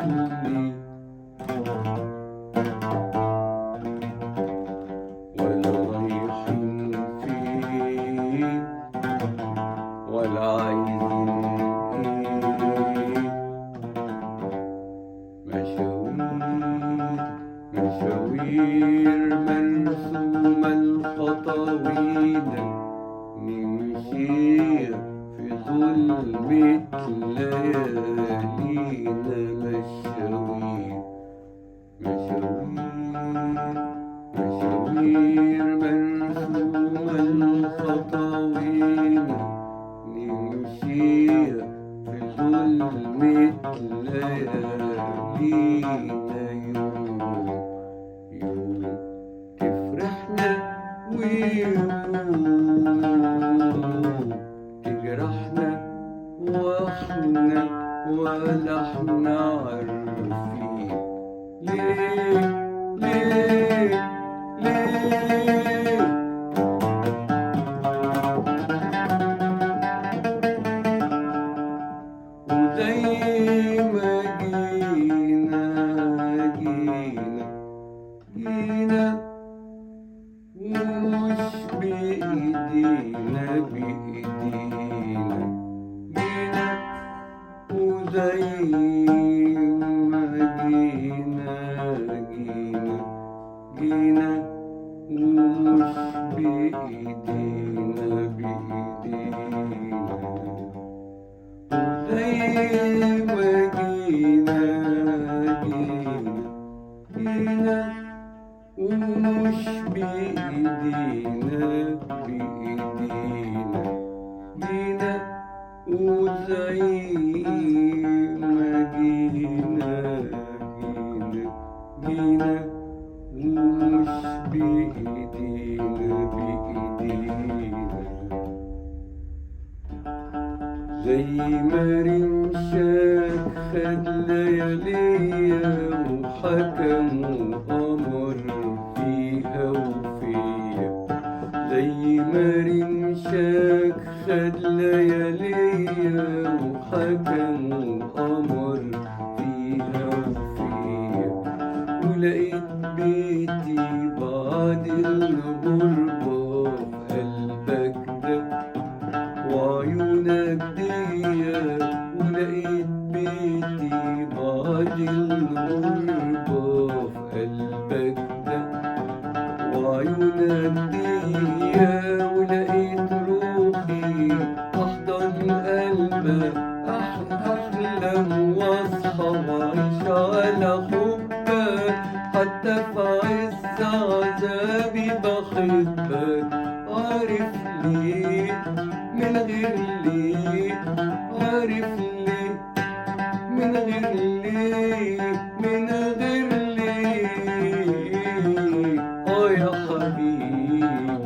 لي ولا رايحين فين ولا عايزين ايه، مشاوير مرسومة الخطاوينا نمشيها في ظلمة ليالينا. مشاوير مرسومة الخطاوينا نمشيها في ظلمة ليالينا. يوم تفرحنا ويوم تجرحنا واحنا ولا احنا عارفين ليه ليه ليه. وزي ما جينا ومش بإيدينا جينا وزي ما جينا ومش بإيدينا وزي ما جينا ومش بإيدينا جينا وزي ما جينا ومش بإيدينا. زي ما رمشك خد لياليا وحكم وأمر فيها وفيا. زي ما رمشك خد لياليا وحكم وأمر فيها وفيا. ولقيت بيتي بعد الغربة في قلبك ده وعيونك ديا. ولقيت بيتي بعد الغربة في قلبك ده وعيونك ديا. ولقيت روحي أحضن قلبك أحلم وأصحى وأعيش على حبك. حتى في عز عذابي بحبك. عارف ليه من غير ليه، عارف ليه من غير ليه، من غير ليه. يا حبيبي